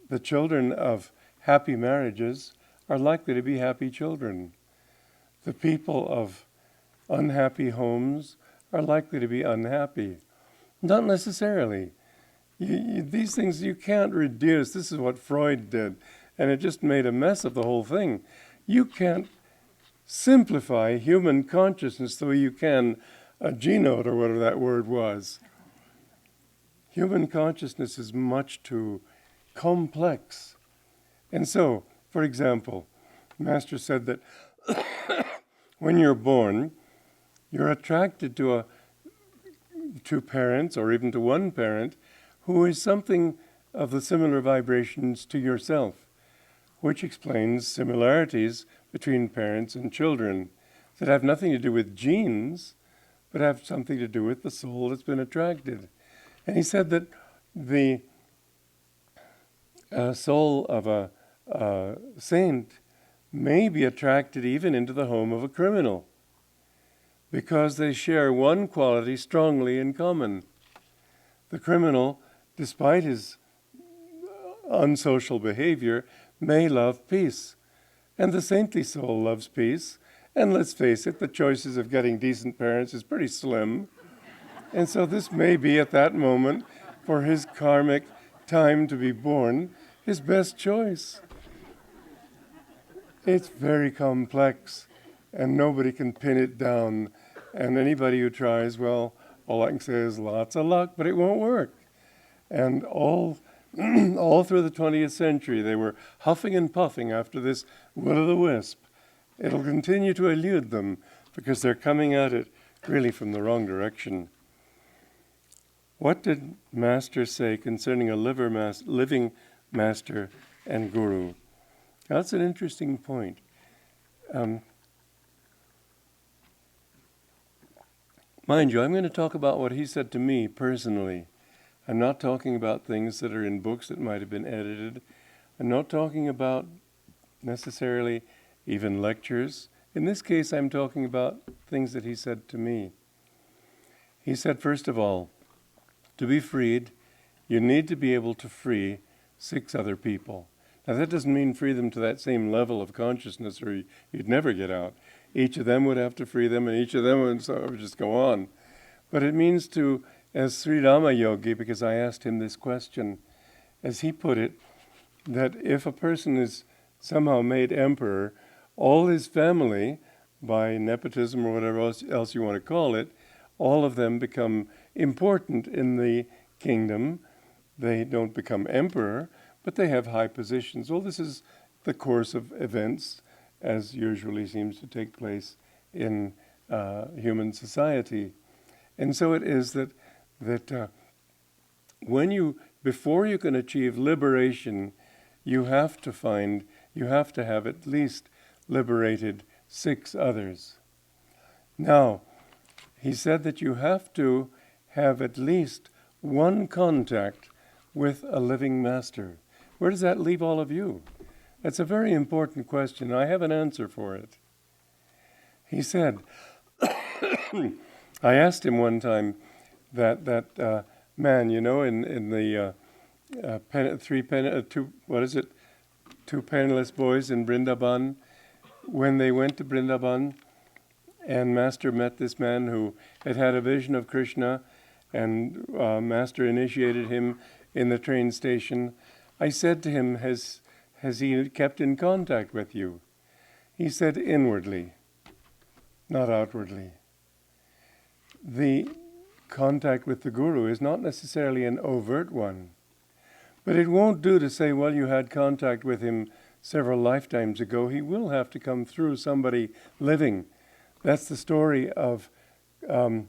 the children of happy marriages are likely to be happy children. The people of unhappy homes are likely to be unhappy. Not necessarily. These things you can't reduce. This is what Freud did, and it just made a mess of the whole thing. You can't simplify human consciousness the way you can a G-note or whatever that word was. Human consciousness is much too complex. And so, for example, Master said that when you're born, you're attracted to two parents, or even to one parent, who is something of the similar vibrations to yourself, which explains similarities between parents and children that have nothing to do with genes, but have something to do with the soul that's been attracted. And he said that the soul of a saint may be attracted even into the home of a criminal, because they share one quality strongly in common. The criminal, despite his unsocial behavior, may love peace. And the saintly soul loves peace. And let's face it, the choices of getting decent parents is pretty slim. And so this may be at that moment, for his karmic time to be born, his best choice. It's very complex, and nobody can pin it down. And anybody who tries, well, all I can say is lots of luck, but it won't work. And all through the 20th century, they were huffing and puffing after this will-o'-the-wisp. It'll continue to elude them because they're coming at it really from the wrong direction. What did Master say concerning a living master and guru? That's an interesting point. Mind you, I'm going to talk about what he said to me personally. I'm not talking about things that are in books that might have been edited. I'm not talking about necessarily even lectures. In this case, I'm talking about things that he said to me. He said, first of all, to be freed, you need to be able to free 6 other people. Now, that doesn't mean free them to that same level of consciousness or you'd never get out. Each of them would have to free them, and each of them would sort of just go on. But it means to, as Sri Rama Yogi, because I asked him this question, as he put it, that if a person is somehow made emperor, all his family, by nepotism or whatever else you want to call it, all of them become important in the kingdom. They don't become emperor, but they have high positions. Well, this is the course of events, as usually seems to take place in human society. And so it is that before you can achieve liberation, you have to have at least liberated 6 others. Now, he said that you have to have at least one contact with a living master. Where does that leave all of you? That's a very important question. I have an answer for it. He said, I asked him one time that man, you know, in the two penniless boys in Vrindavan, when they went to Vrindavan, and Master met this man who had a vision of Krishna, and Master initiated him in the train station. I said to him, has he kept in contact with you? He said, inwardly, not outwardly. The contact with the Guru is not necessarily an overt one. But it won't do to say, well, you had contact with him several lifetimes ago. He will have to come through somebody living. That's the story of Namdev,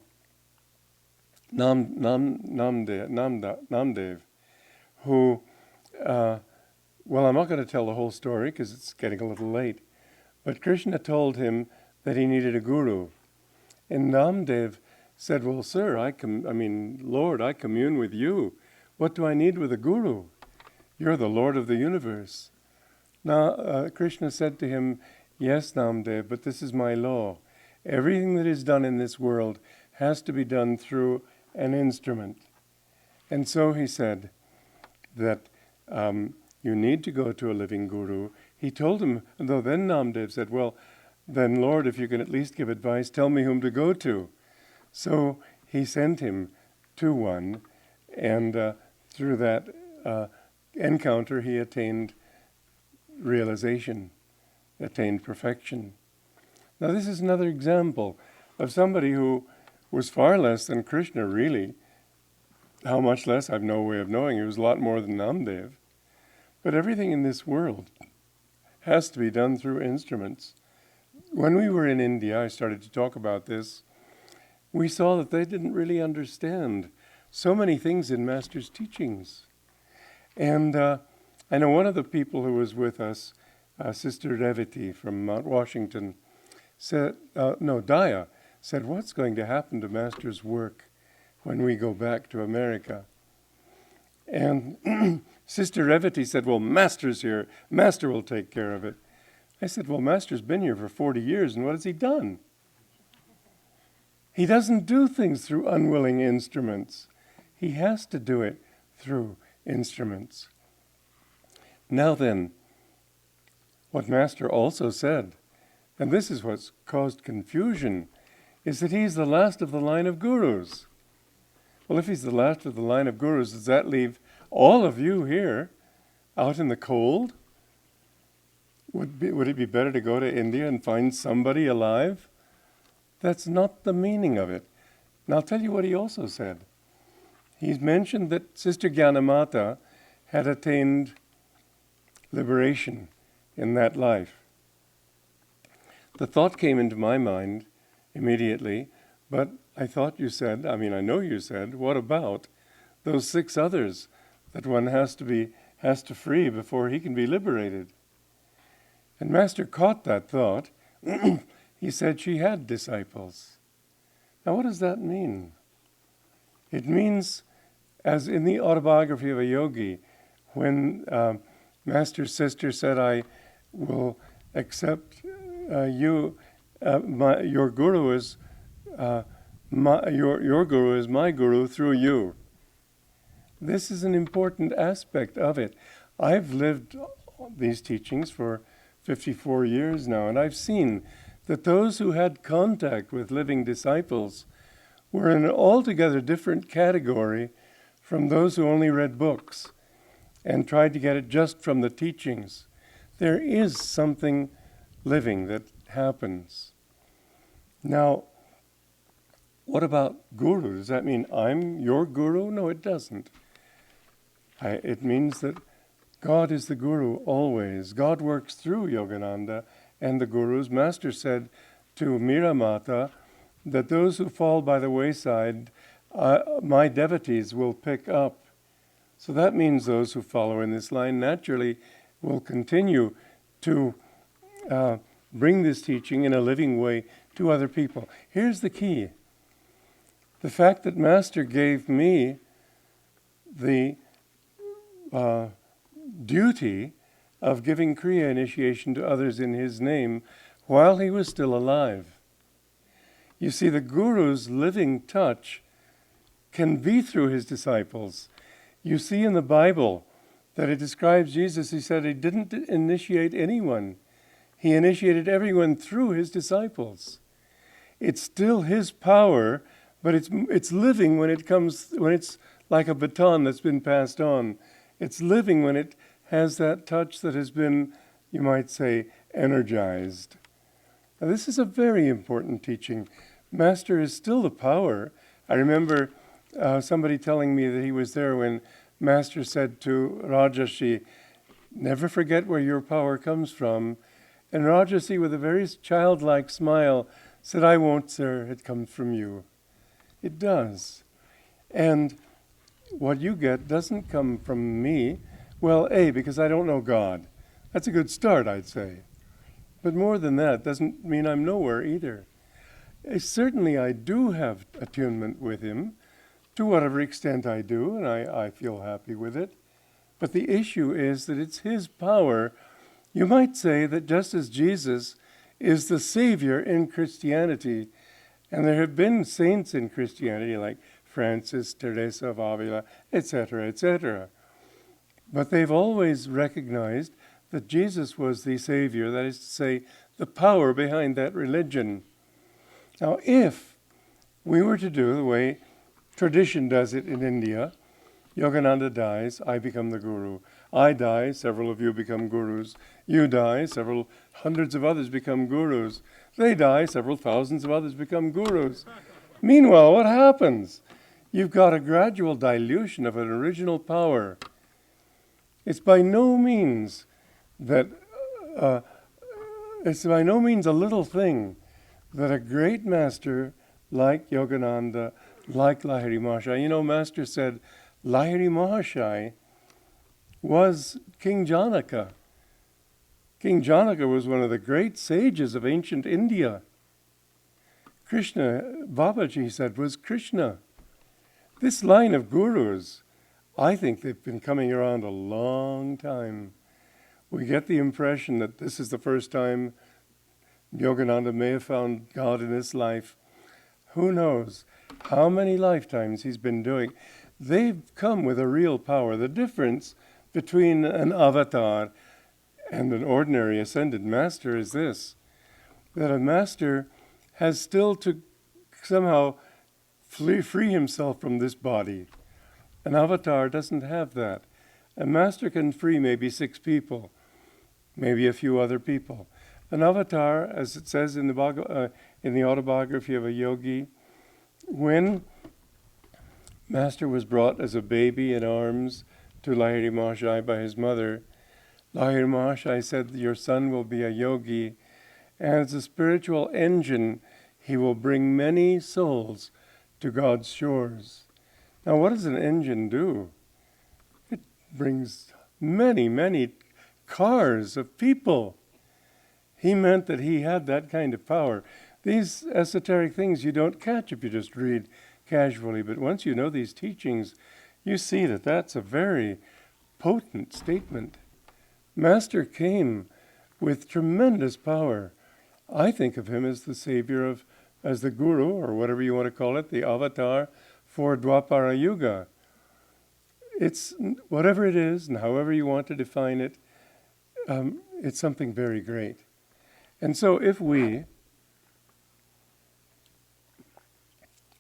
who, well, I'm not going to tell the whole story because it's getting a little late, but Krishna told him that he needed a guru. And Namdev said, well, sir, Lord, I commune with you. What do I need with a guru? You're the Lord of the universe. Now, Krishna said to him, yes, Namdev, but this is my law. Everything that is done in this world has to be done through an instrument. And so he said that you need to go to a living guru. He told him, though then Namdev said, well, then Lord, if you can at least give advice, tell me whom to go to. So he sent him to one, and through that encounter he attained realization, attained perfection. Now this is another example of somebody who was far less than Krishna, really. How much less, I've no way of knowing. He was a lot more than Namdev. But everything in this world has to be done through instruments. When we were in India, I started to talk about this. We saw that they didn't really understand so many things in Master's teachings. And I know one of the people who was with us, Sister Revati from Mount Washington, said, Daya, said, what's going to happen to Master's work when we go back to America? And Sister Revati said, well, Master's here. Master will take care of it. I said, well, Master's been here for 40 years, and what has he done? He doesn't do things through unwilling instruments. He has to do it through instruments. Now then, what Master also said, and this is what's caused confusion, is that he's the last of the line of gurus. Well, if he's the last of the line of gurus, does that leave all of you here out in the cold? Would it be better to go to India and find somebody alive? That's not the meaning of it. And I'll tell you what he also said. He's mentioned that Sister Gyanamata had attained liberation in that life. The thought came into my mind immediately, but I thought you said, I know you said, what about those 6 others that one has to free before he can be liberated? And Master caught that thought. He said she had disciples. Now what does that mean? It means, as in the autobiography of a yogi, when Master's sister said, I will accept your guru is your guru is my guru through you. This is an important aspect of it. I've lived these teachings for 54 years now, and I've seen that those who had contact with living disciples were in an altogether different category from those who only read books and tried to get it just from the teachings. There is something living that happens. Now, what about guru? Does that mean I'm your guru? No, it doesn't. It means that God is the guru always. God works through Yogananda and the gurus. Master said to Mira Mata that those who fall by the wayside, my devotees will pick up. So that means those who follow in this line naturally will continue to bring this teaching in a living way to other people. Here's the key. The fact that Master gave me the duty of giving Kriya initiation to others in his name while he was still alive. You see, the Guru's living touch can be through his disciples. You see in the Bible that it describes Jesus. He said he didn't initiate anyone. He initiated everyone through his disciples. It's still his power, but it's living when it's like a baton that's been passed on. It's living when it has that touch that has been, you might say, energized. Now, this is a very important teaching. Master is still the power. I remember somebody telling me that he was there when Master said to Rajashi, never forget where your power comes from. And Rajashi, with a very childlike smile, said, I won't, sir, it comes from you. It does. And what you get doesn't come from me. Well, because I don't know God. That's a good start, I'd say. But more than that, doesn't mean I'm nowhere either. Certainly I do have attunement with him, to whatever extent I do, and I feel happy with it. But the issue is that it's his power. You might say that just as Jesus is the Savior in Christianity, and there have been saints in Christianity like Francis, Teresa of Avila, etc., etc., but they've always recognized that Jesus was the Savior, that is to say, the power behind that religion. Now, if we were to do the way tradition does it in India, Yogananda dies, I become the guru. I die, several of you become gurus. You die, several hundreds of others become gurus. They die, several thousands of others become gurus. Meanwhile, what happens? You've got a gradual dilution of an original power. It's by no means that it's by no means a little thing that a great master like Yogananda, like Lahiri Mahashaya, Master said Lahiri Mahashaya was King Janaka. King Janaka was one of the great sages of ancient India. Krishna, Babaji said, was Krishna. This line of gurus, I think they've been coming around a long time. We get the impression that this is the first time Yogananda may have found God in his life. Who knows how many lifetimes he's been doing. They've come with a real power. The difference between an avatar and an ordinary ascended master is this, that a master has still to somehow free himself from this body. An avatar doesn't have that. A master can free maybe 6 people, maybe a few other people. An avatar, as it says in the autobiography of a yogi, when Master was brought as a baby in arms to Lahiri Mahashaya by his mother, Lahiri Mahashaya said, your son will be a yogi, and as a spiritual engine, he will bring many souls to God's shores. Now, what does an engine do? It brings many, many cars of people. He meant that he had that kind of power. These esoteric things you don't catch if you just read casually, but once you know these teachings, you see that that's a very potent statement. Master came with tremendous power. I think of him as the savior as the guru, or whatever you want to call it, the avatar for Dwapara Yuga. It's whatever it is, and however you want to define it, it's something very great. And so if we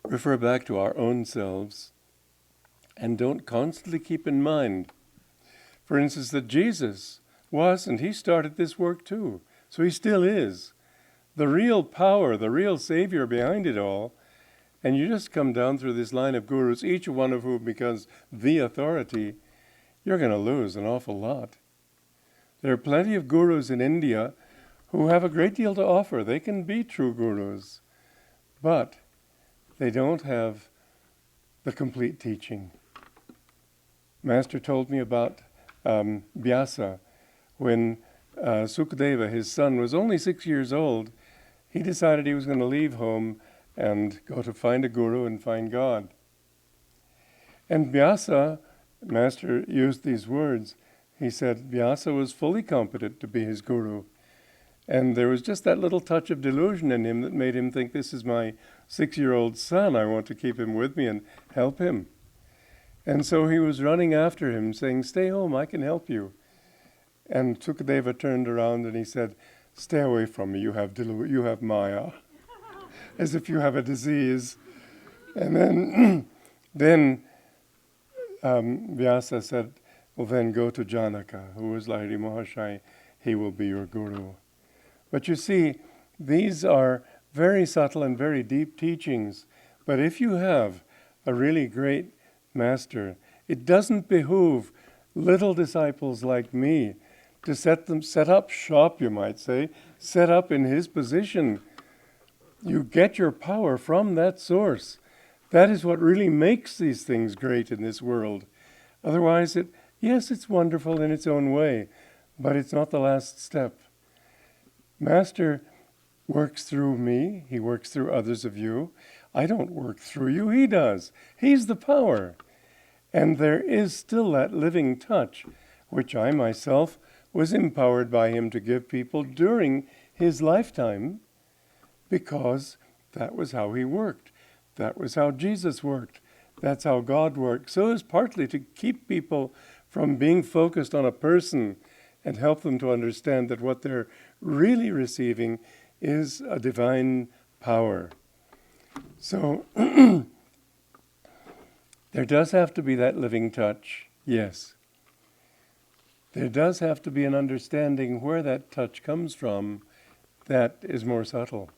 refer back to our own selves and don't constantly keep in mind, for instance, that Jesus was, and he started this work too, so he still is, the real power, the real savior behind it all, and you just come down through this line of gurus, each one of whom becomes the authority, you're going to lose an awful lot. There are plenty of gurus in India who have a great deal to offer. They can be true gurus, but they don't have the complete teaching. Master told me about Vyasa. When Sukadeva, his son, was only 6 years old, he decided he was going to leave home and go to find a guru and find God. And Vyasa, Master used these words. He said Vyasa was fully competent to be his guru. And there was just that little touch of delusion in him that made him think, this is my 6-year-old son, I want to keep him with me and help him. And so he was running after him, saying, stay home, I can help you. And Sukadeva turned around and he said, stay away from me, you have Maya, as if you have a disease. And then Vyasa said, well then go to Janaka, who was Lahiri Mahashaya, he will be your guru. But you see, these are very subtle and very deep teachings. But if you have a really great master, it doesn't behoove little disciples like me to set up shop, you might say, set up in his position. You get your power from that source. That is what really makes these things great in this world. Otherwise, yes, it's wonderful in its own way, but it's not the last step. Master works through me, he works through others of you. I don't work through you, he does. He's the power. And there is still that living touch, which I myself was empowered by him to give people during his lifetime, because that was how he worked. That was how Jesus worked. That's how God worked. So it's partly to keep people from being focused on a person and help them to understand that what they're really receiving is a divine power. So there does have to be that living touch, yes. There does have to be an understanding where that touch comes from that is more subtle.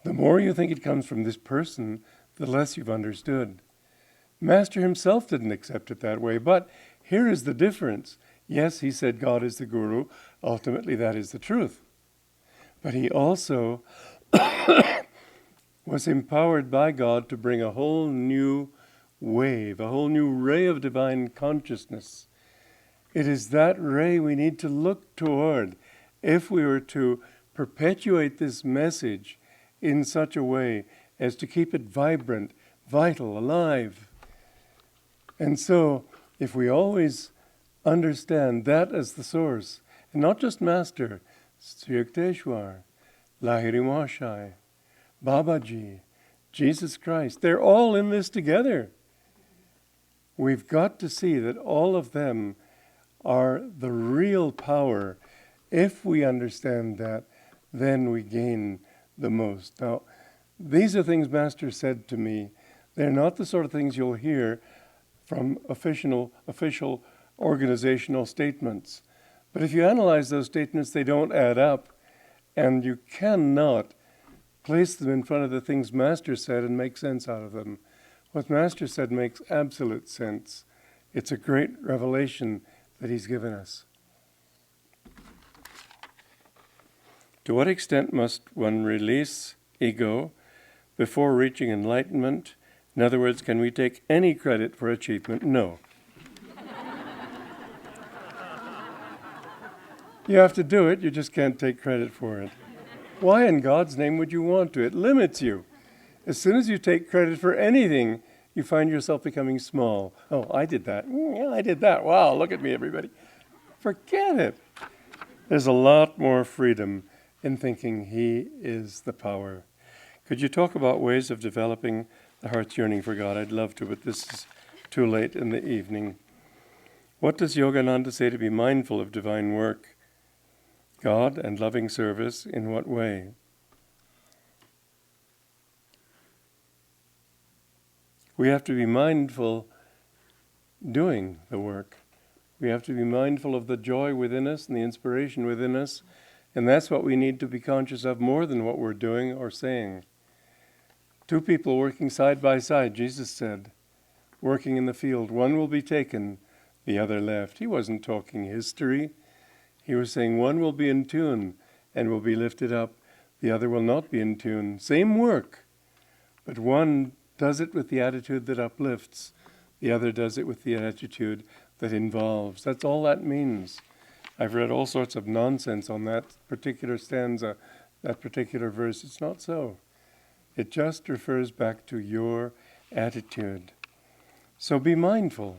The more you think it comes from this person, the less you've understood. Master himself didn't accept it that way, but here is the difference. Yes, he said God is the guru. Ultimately, that is the truth. But he also was empowered by God to bring a whole new wave, a whole new ray of divine consciousness. It is that ray we need to look toward if we were to perpetuate this message in such a way as to keep it vibrant, vital, alive. And so, if we always understand that as the source, and not just Master, Sri Yukteswar, Lahiri Mahashai, Babaji, Jesus Christ, they're all in this together. We've got to see that all of them are the real power. If we understand that, then we gain the most. Now, these are things Master said to me. They're not the sort of things you'll hear from official organizational statements. But if you analyze those statements, they don't add up, and you cannot place them in front of the things Master said and make sense out of them. What Master said makes absolute sense. It's a great revelation that he's given us. To what extent must one release ego before reaching enlightenment? In other words, can we take any credit for achievement? No. You have to do it, you just can't take credit for it. Why in God's name would you want to? It limits you. As soon as you take credit for anything, you find yourself becoming small. Oh, I did that. Yeah, I did that. Wow, look at me, everybody. Forget it. There's a lot more freedom in thinking he is the power. Could you talk about ways of developing the heart's yearning for God? I'd love to, but this is too late in the evening. What does Yogananda say to be mindful of divine work? God and loving service, in what way? We have to be mindful doing the work. We have to be mindful of the joy within us and the inspiration within us, and that's what we need to be conscious of more than what we're doing or saying. Two people working side by side, Jesus said, working in the field, one will be taken, the other left. He wasn't talking history. He was saying one will be in tune and will be lifted up, the other will not be in tune. Same work, but one does it with the attitude that uplifts, the other does it with the attitude that involves. That's all that means. I've read all sorts of nonsense on that particular stanza, that particular verse. It's not so. It just refers back to your attitude. So be mindful.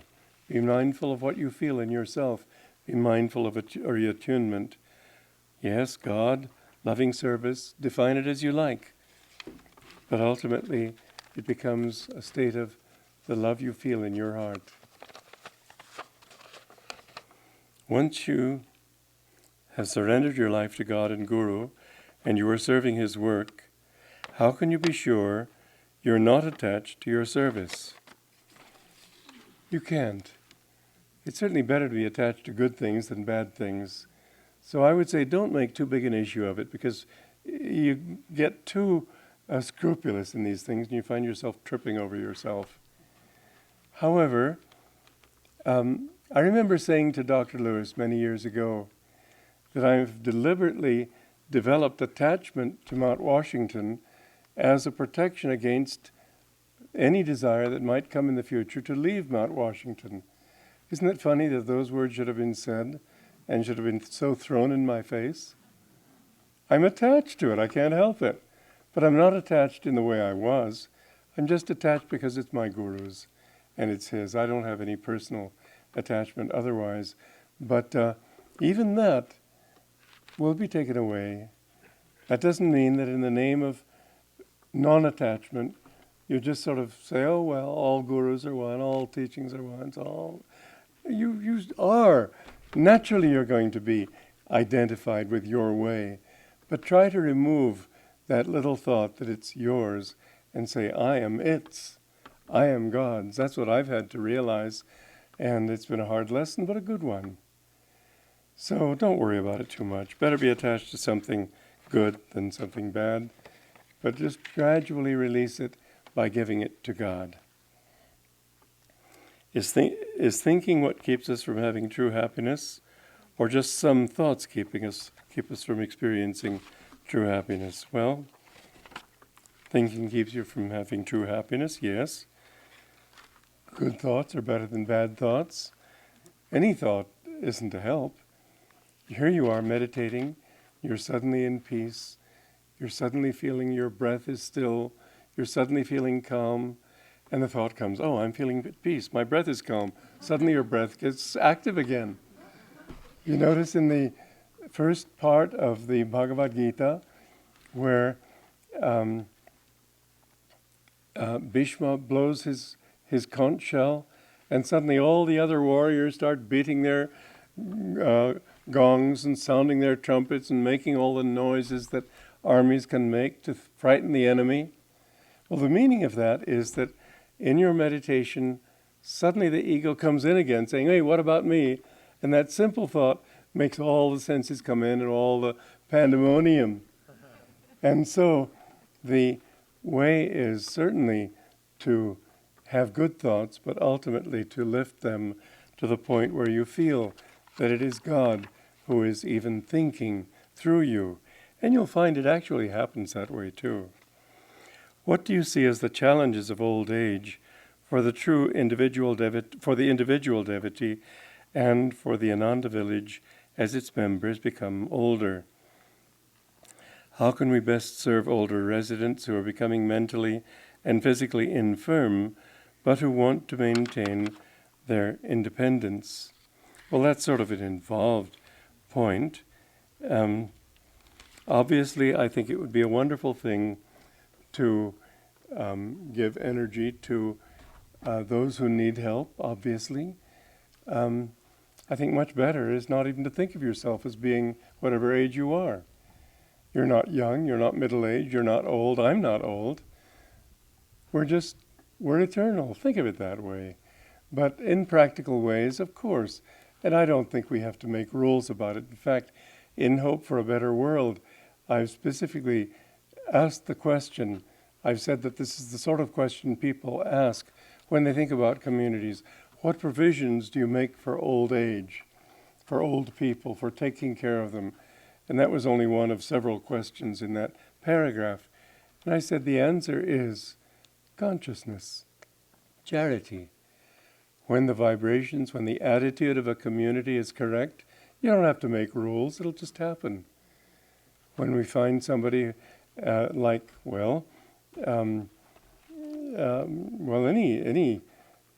Be mindful of what you feel in yourself. Be mindful of your attunement. Yes, God, loving service, define it as you like. But ultimately, it becomes a state of the love you feel in your heart. Once you have surrendered your life to God and Guru, and you are serving his work, how can you be sure you're not attached to your service? You can't. It's certainly better to be attached to good things than bad things. So I would say don't make too big an issue of it, because you get too scrupulous in these things and you find yourself tripping over yourself. However, I remember saying to Dr. Lewis many years ago that I've deliberately developed attachment to Mount Washington as a protection against any desire that might come in the future to leave Mount Washington. Isn't it funny that those words should have been said and should have been so thrown in my face? I'm attached to it, I can't help it. But I'm not attached in the way I was. I'm just attached because it's my Guru's and it's his. I don't have any personal attachment otherwise. But even that will be taken away. That doesn't mean that in the name of non-attachment, you just sort of say, oh, well, all gurus are one, all teachings are one, it's all... You are. Naturally you're going to be identified with your way. But try to remove that little thought that it's yours and say, I am its. I am God's. That's what I've had to realize. And it's been a hard lesson, but a good one. So don't worry about it too much. Better be attached to something good than something bad. But just gradually release it by giving it to God. Is thinking what keeps us from having true happiness, or just some thoughts keep us from experiencing true happiness? Well, thinking keeps you from having true happiness, yes. Good thoughts are better than bad thoughts. Any thought isn't a help. Here you are meditating, you're suddenly in peace, you're suddenly feeling your breath is still, you're suddenly feeling calm, and the thought comes, oh, I'm feeling at peace, my breath is calm. Suddenly your breath gets active again. You notice in the first part of the Bhagavad Gita, where Bhishma blows his conch shell, and suddenly all the other warriors start beating their gongs and sounding their trumpets and making all the noises that armies can make to frighten the enemy. Well, the meaning of that is that in your meditation, suddenly the ego comes in again, saying, hey, what about me? And that simple thought makes all the senses come in and all the pandemonium. And so the way is certainly to have good thoughts, but ultimately to lift them to the point where you feel that it is God who is even thinking through you. And you'll find it actually happens that way too. What do you see as the challenges of old age for the true individual devotee and for the Ananda village as its members become older? How can we best serve older residents who are becoming mentally and physically infirm, but who want to maintain their independence? Well, that's sort of an involved point. Obviously, I think it would be a wonderful thing to give energy to those who need help, obviously. I think much better is not even to think of yourself as being whatever age you are. You're not young, you're not middle-aged, you're not old, I'm not old. We're eternal. Think of it that way. But in practical ways, of course, and I don't think we have to make rules about it. In fact, in Hope for a Better World, I've specifically asked the question, I've said that this is the sort of question people ask when they think about communities. What provisions do you make for old age, for old people, for taking care of them? And that was only one of several questions in that paragraph. And I said the answer is consciousness, charity. When the vibrations, when the attitude of a community is correct, you don't have to make rules, it'll just happen. When we find somebody any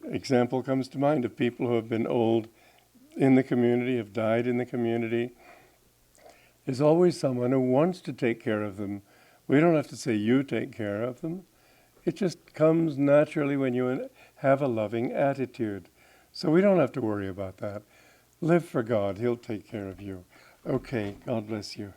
example comes to mind of people who have been old in the community, have died in the community. There's always someone who wants to take care of them. We don't have to say, you take care of them. It just comes naturally when you have a loving attitude. So we don't have to worry about that. Live for God. He'll take care of you. Okay, God bless you.